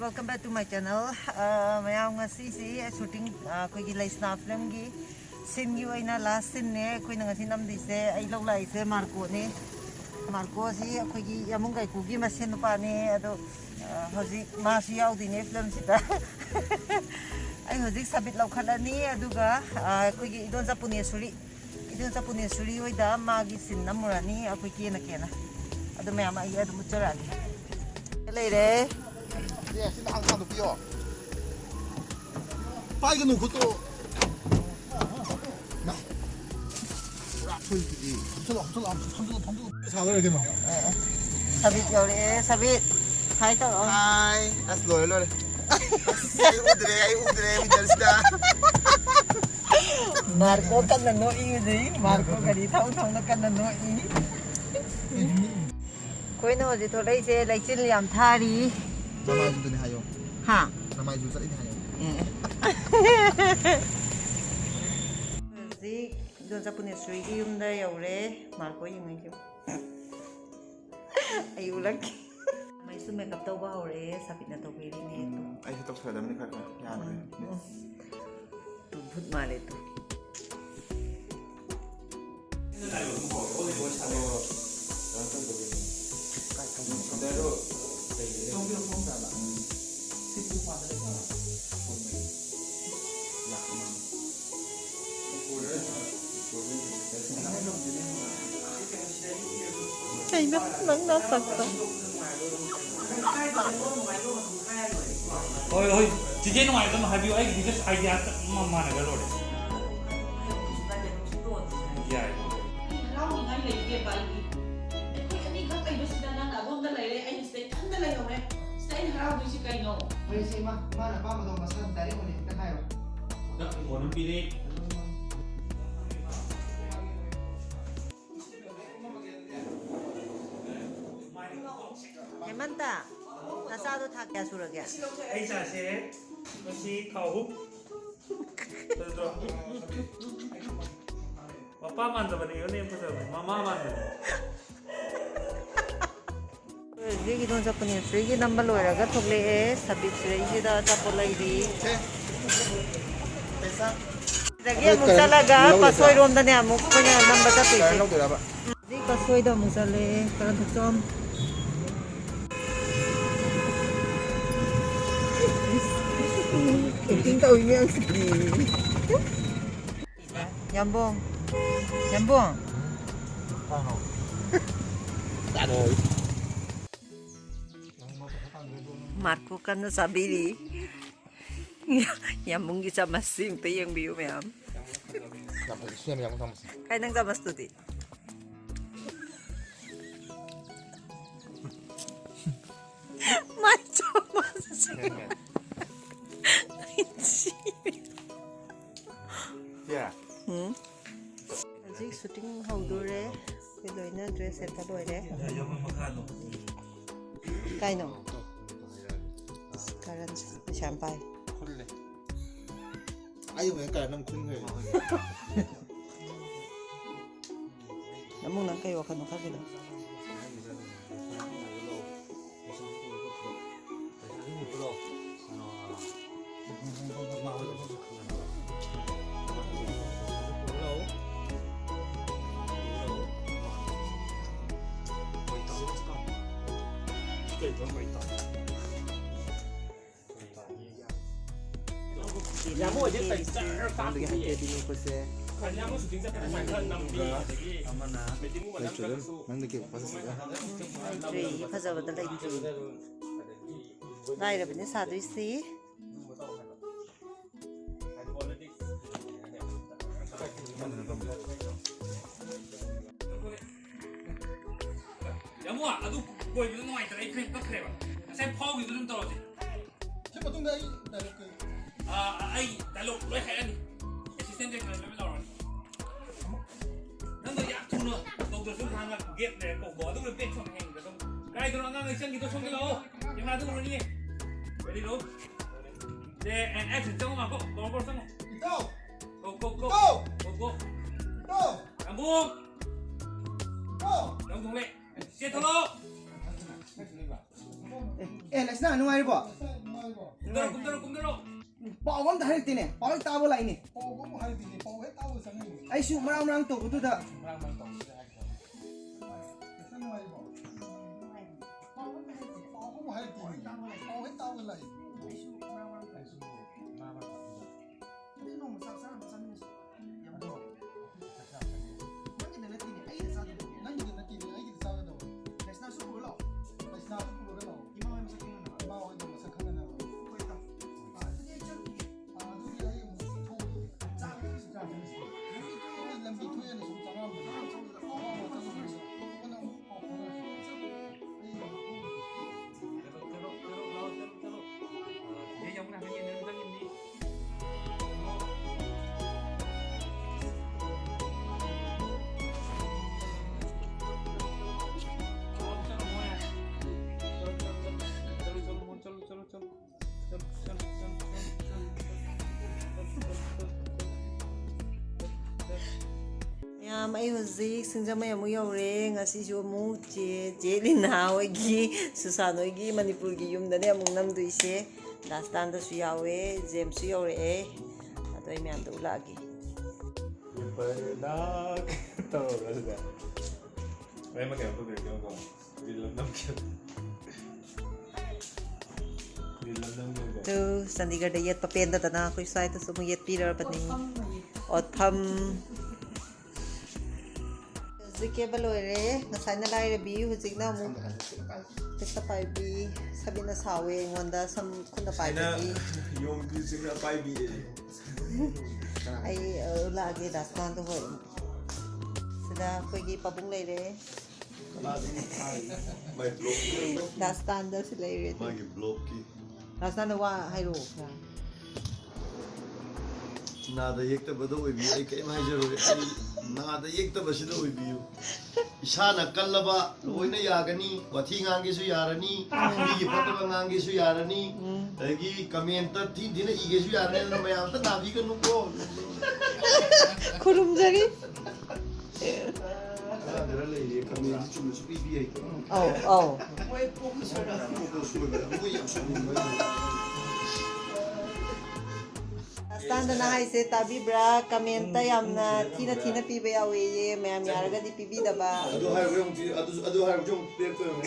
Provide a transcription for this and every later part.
welcome back to my channel. mayam ngasi si shooting koi gi laisna film gi sin gi waina last sin ne koi na ngasi nam di se ai lo lai se Marco ne Marco si koi gi yamung kai ku gi masen pa ne ado hoji ma si yaw di ne film si ta ai hoji sabit lau khala ni aduga koi gi idon Japune suri oi da ma gi sin namurani akoi ki na kena ado mayam ai ado mucharagi lei re 네, 진짜 항상 높이요. 빨개 놓고 또. 나. 라 소리지. 삼촌. 사다 이렇게 막. sabit yaw re sabit hai to 하이. 아스 로래. 아이 우드레 미들스다. Marco kan na no i di Marco kadi thau na kan na no i koi no ji tholai se lai chin liam thari 남아 좀 되네 하요. ha 남아 좀 살이 하요. zi don Japune sui gi yum da yaw re Marco ying ngi ayu lak mai su makeup tau ba hore sabit na to bi ri ne to 아이 또 써야 되는 거 같아. 야, tu phut ma le tu Ay, nắng nó thật thật. Ôi, chị chế ngoài tôi mà hay biểu ấy thì cái idea mà này cái rồi đấy. Dạ. Lau mình ngay lấy cái bài đi. Anh đi các cái bữa sinh nhật nào cũng đã lấy anh sẽ ăn đã lấy rồi đấy. Sẽ anh lau đi cái nó. Vậy thì mà là ba mà đâu mà sang đấy mà này cái hay rồi. Đó, một năm đi. Hemanta, nasado thak kya sura kya? Ấy giả sẽ nó chỉ khẩu hút. Rồi. Papa manda bani ini apa sih? Mama manda. Rigi don Japune Rigi number loiraga thokle sabit rigi da chapolai di. पैसा. Dagi musalaga pasoi rom da ne amuk punya number ta pi. 잘 넣더라 봐. Di pasoi da musale karan thom. Ting tau yang Yambong. Yambong. 따로. Marco kan na sabiri. Yambong gi sama sim te yang biu meam. 나 수염이 양상 먹었어. Kay nang sama studi. Macho mas. 야. Aji shooting haudore. Piloina dress eta loire. Ya mau makan. Kaino. Karan champagne. 콜레. 아유 왜 까야 너무 큰 거예요. Namong nang kayo kan ka gila. Nhà mua ở trên tỉnh sẽ phát 이게 한 개비 벌써. nhà mua shooting sẽ phải phải hơn 5 đi. Mấy tiếng mua 5 지금 만들게 벗었어요. Dri phajabada lai dri. Dai ra bani sadui si. 야 뭐야, 나도 뭐 이거 너무 많이 들어. 이 크림 깎으래 봐. 쌤 파워 이거 좀 떨어지. 셰프 좀 더. Ai đại lục đối hệ anh assistant đây là mới rồi nó người dạng chung nữa đầu tư xuống hàng là ghét để cổ bỏ tôi bên trong hàng rồi không cái tôi nói người chân thì tôi không cái đâu nhưng mà tôi nói đi vậy đi đâu để anh action trong mà có xong không go làm buông đóng thùng lệ xe thô lô ꯑꯦ ꯂꯩꯁꯅꯥ ꯅꯨꯡꯉꯥꯏꯔꯤꯕꯣ ꯀꯨꯝꯗꯔꯣ ꯄꯥꯎ ꯑꯝꯇ ꯍꯥꯏꯔꯛꯇꯦꯅꯦ ꯄꯥꯎ ꯍꯦꯛ ꯇꯥꯕ ꯂꯥꯛꯏꯅꯦ ꯑꯩꯁꯨ ꯃꯔꯥꯡ ꯇꯧꯕꯗꯨꯗ ꯃꯌꯥꯝ ꯑꯩ ꯍꯧꯖꯤꯛ ꯁꯤꯡꯖꯃꯩ ꯑꯃꯨꯛ ꯌꯧꯔꯦ ꯉꯁꯤꯁꯨ ꯑꯃꯨꯛ ꯆꯦ ꯂꯤꯅꯥ ꯍꯣꯏꯒꯤ ꯁꯨꯁꯥꯟ ꯍꯣꯏꯒꯤ ꯃꯅꯤꯄꯨꯔꯒꯤ ꯌꯨꯝꯗꯅꯦ ꯑꯃꯨꯛ ꯅꯝꯗꯣꯏꯁꯦ ꯗꯥꯁꯇꯥꯟꯗꯁꯨ ꯌꯥꯎꯋꯦ ꯖꯦꯝꯁꯁꯨ ꯌꯧꯔꯛꯑꯦ ꯑꯗꯣ ꯑꯩ ꯃꯌꯥꯝꯗ ꯎꯠꯂꯛꯑꯒꯦ ꯇꯨ ꯆꯥꯟꯗꯤꯒꯔꯗ ꯌꯦꯠꯄ ꯄꯦꯟꯗꯗꯅ ꯑꯩꯈꯣꯏ ꯁ꯭ꯋꯥꯏꯗꯁꯨ ꯑꯃꯨꯛ ꯌꯦꯠꯄꯤꯔꯕꯅꯤ ꯑꯣꯠꯐꯝ ꯍꯧꯖꯤꯛ ꯀꯦꯕ ꯂꯣꯏꯔꯦ ꯉꯁꯥꯏꯅ ꯂꯥꯏꯔꯕꯤ ꯍꯧꯖꯤꯛꯅ ꯑꯃꯨꯛ ꯈꯨꯠꯇ ꯄꯥꯏꯕꯤ ꯁꯕꯤꯅ ꯁꯥꯎꯋꯦ ꯑꯩꯉꯣꯟꯗ ꯁꯝ ꯈꯨꯠꯅ ꯄꯥꯏꯕꯤ ꯑꯩ ꯂꯥꯛꯑꯒꯦ ꯗꯥꯁꯇꯥꯟꯗ ꯍꯣꯏ ꯁꯤꯗ ꯑꯩꯈꯣꯏꯒꯤ ꯄꯥꯕꯨꯡ ꯂꯩꯔꯦ ꯗꯥꯁꯇꯥꯟꯗꯁꯨ ꯂꯩꯔꯦ ꯗꯥꯁꯇꯥꯟꯗ ꯋꯥ ꯍꯥꯏꯔꯛꯑꯣ ꯅꯥꯗ ꯌꯦꯛꯇꯕꯗ ꯑꯣꯏꯕꯤꯌꯨ ꯑꯩ ꯀꯔꯤꯝ ꯍꯥꯏꯖꯔꯣꯏ ꯑꯩ ꯅꯥꯗ ꯌꯦꯛꯇꯕꯁꯤꯗ ꯑꯣꯏꯕꯤꯌꯨ ꯏꯁꯥꯅ ꯀꯜꯂꯕ ꯂꯣꯏꯅ ꯌꯥꯒꯅꯤ ꯋꯥꯊꯤ ꯉꯥꯡꯒꯦꯁꯨ ꯌꯥꯔꯅꯤ ꯃꯤꯒꯤ ꯐꯠꯇꯕ ꯉꯥꯡꯒꯦꯁꯨ ꯌꯥꯔꯅꯤ ꯑꯗꯒꯤ ꯀꯃꯦꯟꯇ ꯊꯤꯅ ꯏꯒꯦꯁꯨ ꯌꯥꯔꯅꯤ ꯑꯗꯨꯅ ꯃꯌꯥꯝ ꯑꯝꯇ ꯅꯥꯕꯤꯒꯅꯨꯀꯣ ꯈꯨꯔꯨꯝꯖꯔꯤ ꯈꯔ ꯂꯩꯔꯦ ꯀꯃꯦꯟꯁꯤ ꯆꯨꯝꯅꯁꯨ ꯄꯤꯕꯤ ꯌꯥꯏ ꯑꯧ ꯗꯥꯁꯇꯥꯟꯗꯅ ꯍꯥꯏꯁꯦ ꯇꯥꯕꯤꯕ꯭ꯔꯥ ꯀꯃꯦꯟꯇ ꯌꯥꯝꯅ ꯊꯤꯅ ꯄꯤꯕ ꯌꯥꯎꯋꯦꯌꯦ ꯃꯌꯥꯝ ꯌꯥꯔꯒꯗꯤ ꯄꯤꯕꯤꯗꯕ ꯑꯗꯨ ꯍꯥꯏꯔꯨꯕ ꯑꯃꯨꯛ ꯄꯤꯔꯛꯇꯣꯏꯅꯦ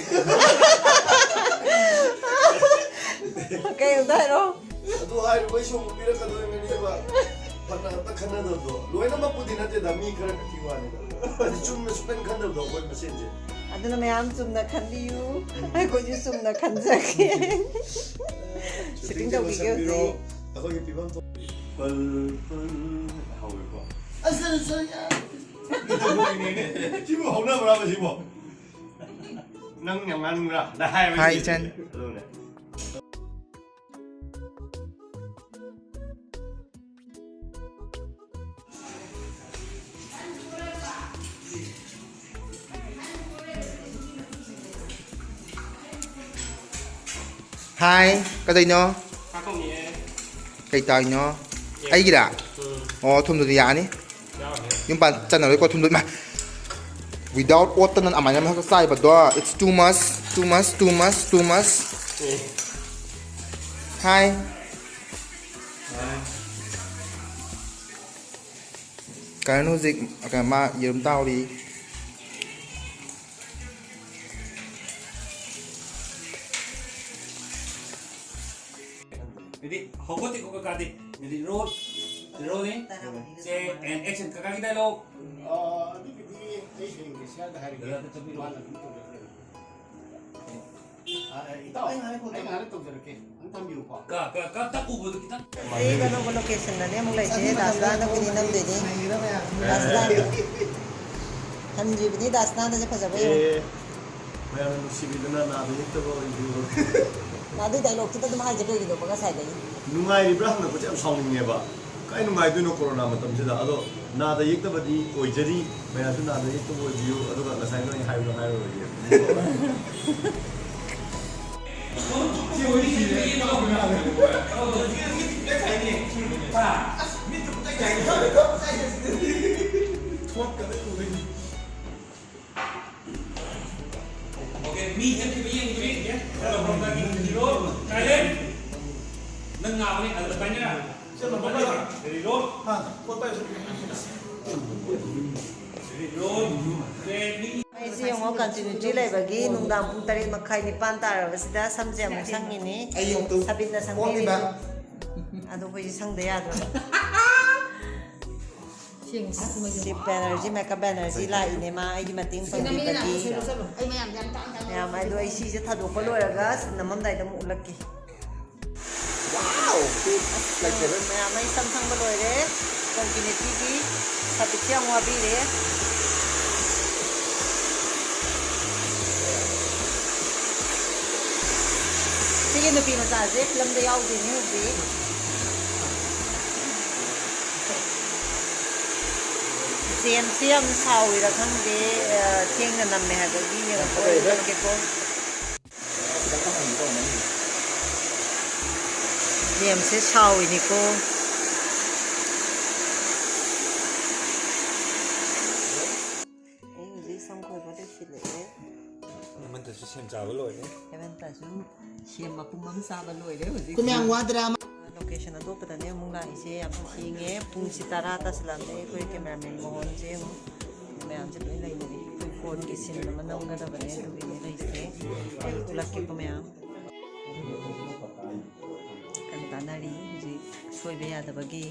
ꯀꯩ ꯑꯝꯇ ꯍꯥꯏꯔꯣ ꯑꯗꯨ ꯍꯥꯏꯔꯨꯕꯩꯁꯨ ꯑꯃꯨꯛ ꯄꯤꯔꯛꯀꯗꯣꯏꯅꯦꯕ ꯐꯅ ꯑꯝꯇ ꯈꯟꯅꯗꯕꯗꯣ ꯂꯣꯏꯅꯃꯛꯄꯨꯗꯤ ꯅꯠꯇꯦꯗ ꯃꯤ ꯈꯔ ꯈꯛꯀꯤ ꯋꯥꯅꯤꯗ ꯑꯗꯨ ꯆꯨꯝꯅ ꯁꯨꯛꯇꯪ ꯈꯟꯗꯕꯗꯣ ꯑꯩꯈꯣই ꯃꯁꯦꯟꯁꯦ ꯑꯗꯨꯅ ꯃꯌꯥꯝ ꯆꯨꯝꯅ ꯈꯟꯕꯤꯌꯨ ꯑꯩꯈꯣꯏꯁꯨ ꯆꯨꯝꯅ ꯈꯟꯖꯒꯦ ꯁꯤꯇꯤꯡ ꯇꯧꯕꯤꯒꯦ ꯍꯧꯖꯤꯛ ꯑꯩꯈꯣꯏꯒꯤ ꯄꯤꯐꯝ ꯍꯧꯋꯦꯀꯣ ꯁꯤꯕꯨ ꯍꯧꯅꯕ꯭ꯔꯥꯕ ꯁꯤꯕꯨ ꯅꯪ ꯌꯥꯝ ꯉꯥꯡꯅꯤꯡꯕ꯭ꯔꯥ ꯅ ꯍꯥꯏꯕ ꯍꯥꯏ ꯏꯆꯟ ꯑꯗꯨꯅꯦ ꯍꯥꯏ ꯀꯗꯩꯅꯣ ꯀꯩ ꯇꯥꯏꯅꯣ ꯑꯩꯒꯤꯔꯥ ꯑꯣ ꯊꯨꯝꯗꯨꯗꯤ ꯌꯥꯅꯤ ꯌꯨꯝ ꯄꯥꯟ ꯆꯟꯅꯔꯣꯏꯀꯣ ꯊꯨꯝꯗꯨ ꯋꯤꯗꯥꯎꯠ ꯑꯣꯠꯇꯅ ꯑꯗꯨꯃꯥꯏꯅ ꯃꯊꯛꯇ ꯆꯥꯏꯕꯗꯣ ꯏꯠꯁ too much ꯍꯥꯏ ꯀꯔꯟ ꯍꯧꯖꯤꯛ ꯃꯥ ꯌꯦꯔꯨꯝ ꯇꯥꯎꯔꯤ jadi hogoti ko kakadi jadi rolling check and action kakaki dialogue ꯑꯗꯨꯒꯤꯗꯤ ꯑꯩ ꯍꯌꯦꯡ ꯁꯤꯌꯥꯔꯗ ꯍꯥꯏꯔꯒꯦ ꯏꯇꯥꯎ ꯑꯩ ꯉꯥꯏꯔꯦ ꯇꯧꯖꯔꯛꯀꯦ ꯑꯗꯨꯝ ꯊꯝꯕꯤꯌꯨꯀꯣ ka tak ubod kita ꯑꯩ ꯀꯩꯅꯣ ꯂꯣꯀꯦꯁꯟꯗꯅꯦ ꯑꯃꯨꯛ ꯂꯩꯁꯦ ꯗꯥꯁꯇꯥꯟꯗ ꯑꯩꯈꯣꯏꯗꯤ ꯅꯝꯗꯣꯏꯅꯤ ꯗꯥꯁꯇꯥꯟ ꯍꯟꯗ꯭ꯔꯤꯕꯅꯤ ꯗꯥꯁꯇꯥꯟꯗꯁꯦ ꯐꯖꯕ ꯌꯦꯡꯉꯨ ꯃꯌꯥꯝꯅ ꯅꯨꯡꯁꯤꯕꯤꯗꯨꯅ ꯅꯥꯗ ꯌꯦꯛꯇꯕ ꯑꯣꯏꯕꯤꯌꯨ ꯑꯗꯨꯏ ꯗꯥꯏꯂꯣꯛꯇꯨꯗ ꯑꯗꯨꯝ ꯍꯥꯏꯖꯦ ꯀꯩꯒꯤꯅꯣꯕ ꯉꯁꯥꯏꯗꯒꯤ ꯅꯨꯡꯉꯥꯏꯔꯤꯕ꯭ꯔꯥ ꯍꯪꯉꯛꯄꯁꯦ ꯌꯥꯝ ꯁꯥꯎꯅꯤꯡꯉꯦꯕ ꯀꯥꯏ ꯅꯨꯡꯉꯥꯏꯗꯣꯏꯅꯣ ꯀꯣꯔꯣꯅꯥ ꯃꯇꯝꯁꯤꯗ ꯑꯗꯣ ꯅꯥꯗ ꯌꯦꯛꯇꯕꯗꯤ ꯑꯣꯏꯖꯔꯤ ꯃꯌꯥꯝꯁꯨ ꯅꯥꯗ ꯌꯦꯛꯇꯕ ꯑꯣꯏꯕꯤꯌꯨ ꯑꯗꯨꯒ ꯉꯁꯥꯏ ꯅꯣꯏ ꯍꯥꯏꯕꯗꯣ ꯍꯥꯏꯔꯨꯔꯒꯦ okay me jadi begini lagi hero kalian nang ngapa nih ada banyak dari road dari road dari ꯑꯩꯁꯦ ꯌꯦꯡꯉꯣ ꯀꯟꯇꯤꯅ꯭ꯌꯨꯇꯤ ꯂꯩꯕꯒꯤ ꯅꯨꯡꯗꯥꯡ ꯄꯨꯡ 8:30 ꯅꯤꯄꯥꯟ ꯇꯥꯔꯕꯁꯤꯗ ꯁꯝꯁꯦ ꯑꯃꯨꯛ ꯁꯪꯉꯤꯅꯤ ꯁꯕꯤꯠꯅ ꯁꯪꯕꯤꯔꯤ ꯑꯗꯣ ꯑꯩꯈꯣꯏꯁꯦ ꯁꯪꯗ ꯌꯥꯗ꯭ꯔꯕ ꯁꯤ ꯕꯦꯅꯔꯖꯤ ꯃꯦꯀꯞ ꯕꯦꯅꯔꯖꯤ ꯂꯥꯛꯏꯅꯦ ꯃꯥ ꯑꯩꯒꯤ ꯃꯇꯦꯡ ꯄꯥꯡꯕꯤꯕꯒꯤ ꯃꯌꯥꯝ ꯑꯗꯣ ꯑꯩ ꯁꯤꯁꯦ ꯊꯥꯗꯣꯛꯄ ꯂꯣꯏꯔꯒ ꯅꯝꯃꯝꯗꯥꯏꯗ ꯑꯃꯨꯛ ꯎꯠꯂꯛꯀꯦ ꯃꯌꯥꯝ ꯑꯩ ꯁꯝ ꯁꯪꯕ ꯂꯣꯏꯔꯦ ꯀꯟꯇꯤꯅ꯭ꯌꯨꯇꯤꯒꯤ ꯁꯕꯤꯠꯁꯦ ꯑꯃꯨꯛ ꯋꯥꯕꯤꯔꯦ ꯁꯤꯒꯤ ꯅꯨꯄꯤ ꯃꯆꯥꯁꯦ ꯐꯤꯂꯝꯗ ꯌꯥꯎꯗꯣꯏꯅꯤ ꯍꯧꯖꯤꯛ ꯖꯦꯝꯁꯁꯦ ꯌꯥꯝ ꯁꯥꯎꯋꯤꯔꯥ ꯈꯪꯗꯦ ꯊꯦꯡꯅ ꯅꯝꯃꯦ ꯍꯥꯏꯕꯒꯤ ꯌꯦꯡꯉꯛꯄ ꯑꯣꯏꯔꯛꯀꯦꯀꯣ ꯖꯦꯝꯁꯁꯦ ꯁꯥꯎꯋꯤꯅꯤꯀꯣ ꯑꯩ ꯍꯧꯖꯤꯛ ꯁꯝ ꯈꯣꯏꯕ ꯂꯣꯏꯁꯤꯜꯂꯛꯑꯦ ꯍꯦꯃꯟꯇꯁꯨ ꯁꯦꯝ ꯆꯥꯕ ꯂꯣꯏꯔꯦ ꯍꯦꯃꯟꯇꯁꯨ ꯁꯦꯝ ꯃꯄꯨꯝ ꯑꯃ ꯆꯥꯕ ꯂꯣꯏꯔꯦ ꯍꯧꯖꯤꯛ ꯂꯣꯀꯦꯁꯟ ꯑꯇꯣꯞꯄꯗꯅꯦ ꯑꯃꯨꯛ ꯂꯥꯛꯏꯁꯦ ꯌꯥꯝ ꯊꯦꯡꯉꯦ ꯄꯨꯡꯁꯤ 10 ꯇꯥꯁꯤꯜꯂꯛꯑꯝꯃꯦ ꯑꯩꯈꯣꯏ ꯀꯦꯃꯦꯔꯥꯃꯦꯟ ꯃꯣꯍꯣꯟꯁꯦ ꯑꯃꯨꯛ ꯃꯌꯥꯝꯁꯦ ꯂꯣꯏ ꯂꯩꯅꯔꯤ ꯑꯩꯈꯣꯏ ꯐꯣꯟꯒꯤ ꯁꯤꯟ ꯑꯃ ꯅꯝꯒꯗꯕꯅꯦ ꯑꯗꯨꯒꯤꯅꯦ ꯂꯩꯁꯦ ꯑꯩ ꯎꯠꯂꯛꯀꯦꯀꯣ ꯃꯌꯥꯝ ꯀꯟ ꯇꯥꯟꯅꯔꯤ ꯍꯧꯖꯤꯛ ꯁꯣꯏꯕ ꯌꯥꯗꯕꯒꯤ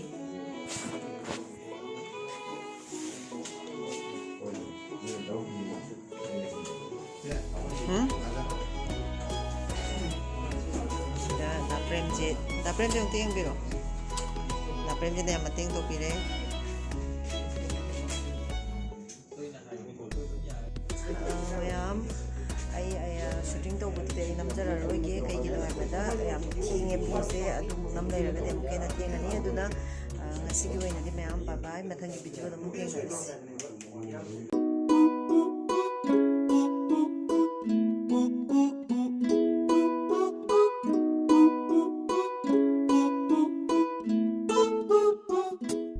ꯗꯥꯄ꯭ꯔꯦꯝꯁꯦ ꯑꯃꯨꯛꯇ ꯌꯦꯡꯕꯤꯔꯣ ꯗꯥꯄ꯭ꯔꯦꯝꯁꯤꯅ ꯌꯥꯝ ꯃꯇꯦꯡ ꯇꯧꯕꯤꯔꯦ ꯃꯌꯥꯝ ꯑꯩ ꯁꯨꯇꯤꯡ ꯇꯧꯕꯗꯨꯗꯤ ꯑꯩ ꯅꯝꯖꯔꯔꯣꯏꯒꯦ ꯀꯩꯒꯤꯅꯣ ꯍꯥꯏꯕꯗ ꯌꯥꯝ ꯊꯦꯡꯉꯦ ꯄꯨꯡꯁꯦ ꯑꯗꯨꯃꯨꯛ ꯅꯝ ꯂꯩꯔꯒꯗꯤ ꯑꯃꯨꯛ ꯍꯦꯟꯅ ꯊꯦꯡꯉꯅꯤ ꯑꯗꯨꯅ ꯉꯁꯤꯒꯤ ꯑꯣꯏꯅꯗꯤ ꯃꯌꯥꯝ ꯕꯥꯏ ꯕꯥꯏ ꯃꯊꯪꯒꯤ ꯚꯤꯗꯤꯑꯣꯗ ꯑꯃꯨꯛ ꯊꯦꯡꯅꯔꯁꯤ